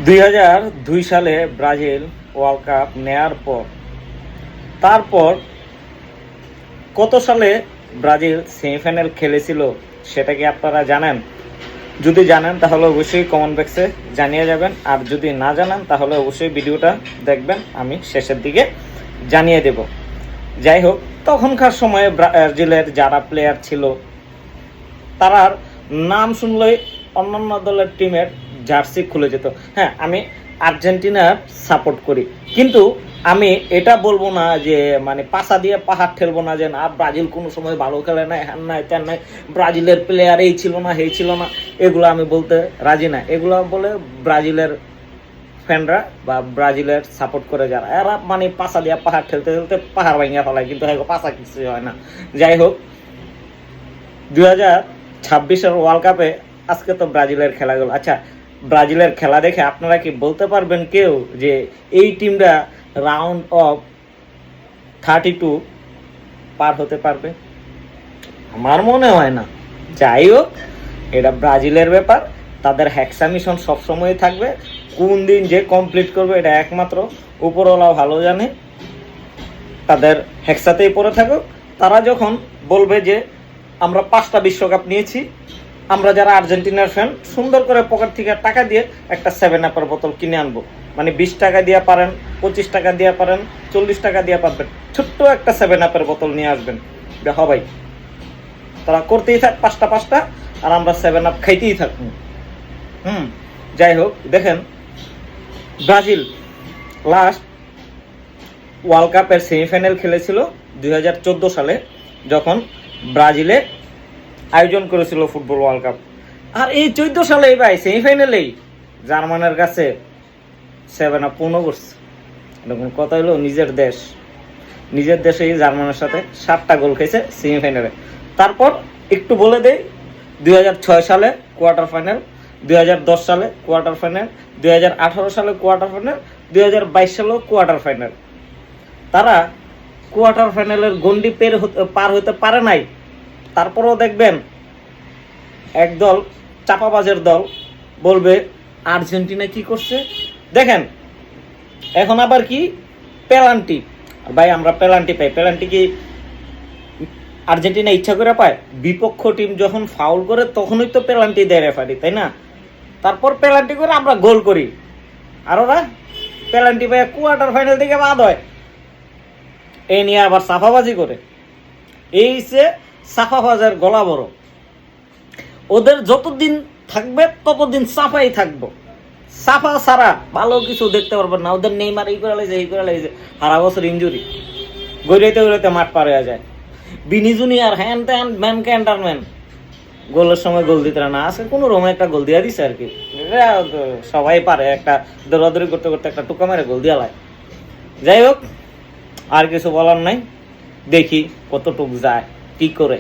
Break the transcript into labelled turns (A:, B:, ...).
A: 2002 সালে Brazil world cup নেয়ার পর তারপর কত সালে ব্রাজিল সেমিফাইনাল খেলেছিল সেটা কি আপনারা জানেন? যদি জানেন তাহলে অবশ্যই কমেন্ট বক্সে জানিয়ে যাবেন, আর যদি না জানেন তাহলে অবশ্যই ভিডিওটা দেখবেন, আমি শেষের দিকে জানিয়ে দেব। যাই হোক, তখনকার সময়ে ব্রাজিলের যারা প্লেয়ার ছিল তারার নাম শুনলেই অন্যান্য দলের টিমের জার্সি খুলে যেত। হ্যাঁ, আমি আর্জেন্টিনার সাপোর্ট করি, কিন্তু আমি এটা বলবো না যে মানে পাশা দিয়ে পাহাড় ঠেলবো না যে না ব্রাজিল কোনো সময় ভালো খেলে না, হ্যান নাই তেন নাই, ব্রাজিলের প্লেয়ার এই ছিল না এই ছিল না, এগুলো আমি বলতে রাজি না। এগুলো বলে ব্রাজিলের ফ্যানরা বা ব্রাজিলের সাপোর্ট করে যারা, এরা মানে পাশা দিয়ে পাহাড় ঠেলতে ঠেলতে পাহাড় ভাঙিয়া ফেলায়, কিন্তু হ্যাঁ পাশা কিছু হয় না। যাই হোক, 2026-এর ওয়ার্ল্ড কাপে আজকে তো ব্রাজিলের খেলা গেল। আচ্ছা, ব্রাজিলের খেলা দেখে আপনারা কি বলতে পারবেন কেউ যে এই টিমটা রাউন্ড অফ 32 পার হতে পারবে? আমার মনে হয় না। যাই হোক, এটা ব্রাজিলের ব্যাপার, তাদের হ্যাক্সা মিশন সবসময় থাকবে। কোন দিন যে কমপ্লিট করবে এটা একমাত্র উপরওয়ালা ভালো জানে। তাদের হ্যাক্সাতেই পড়ে থাকুক। তারা যখন বলবে যে আমরা 5টা বিশ্বকাপ নিয়েছি, আমরা যারা আর্জেন্টিনার ফ্যান সুন্দর করে পকেট থেকে টাকা দিয়ে একটা 7-আপের বোতল কিনে আনবো। মানে 20 টাকা দিয়ে পারেন, 25 টাকা দিয়ে পারেন, 40 টাকা দিয়ে পারবেন, ছোট্ট একটা 7-আপের বোতল নিয়ে আসবেন। হবাই তারা করতেই থাক 5টা, আর আমরা 7-আপ খাইতেই থাকবো। যাই হোক, দেখেন ব্রাজিল লাস্ট ওয়ার্ল্ড কাপের সেমিফাইনাল খেলেছিল 2014 সালে, যখন ব্রাজিলে আয়োজন করেছিল ফুটবল ওয়ার্ল্ড কাপ। আর এই 14 সালে ভাই সেমিফাইনালেই জার্মানের কাছে 7-আপ পূর্ণ করছে। এরকম কথা হলো, নিজের দেশেই জার্মানের সাথে 7টা গোল খেয়েছে সেমিফাইনালে। তারপর একটু বলে দেই, 2006 সালে কোয়ার্টার ফাইনাল, 2010 সালে কোয়ার্টার ফাইনাল, 2018 সালে কোয়ার্টার ফাইনাল, 2022 সালেও কোয়ার্টার ফাইনাল। তারা কোয়ার্টার ফাইনালের গন্ডি পার হতে পারে নাই। তারপরেও দেখবেন একদল চাপাবাজের দল বলবে আর্জেন্টিনা কি করছে। দেখেন এখন আবার কি পেনাল্টি, ভাই আমরা পেনাল্টি পাই, পেনাল্টি কি আর্জেন্টিনা ইচ্ছা করে পায়? বিপক্ষ টিম যখন ফাউল করে তখনই তো পেনাল্টি দেয় রেফারি, তাই না? তারপর পেনাল্টি করে আমরা গোল করি, আর ওরা পেনাল্টি পায় কোয়ার্টার ফাইনাল থেকে বাদ হয়। এই নিয়ে আবার সাফাবাজি করে, এই সে সাফাবাজের গলা বড়। ওদের যতদিন থাকবে ততদিন সাফাই থাকবো, সাফা সারা ভালো কিছু দেখতে পারবেন না। ওদের নেইমার এই করে লাগছে সারা বছর ইঞ্জুরি, গড়াইতে মাঠ পার হয়ে যায়। বিনি জুনিয়র হ্যান ত্যান ম্যান ক্যান্টারম্যান গোলের সময় গোল দিতে না আসে, কোনো রকম একটা গোল দিয়া দিছে আর কি। সবাই পারে, একটা দৌড়াদৌড়ি করতে করতে একটা টুকা মেরে গোল দিয়া লাই। যাই হোক, আর কিছু বলার নাই, দেখি কতটুক যায় কি করে।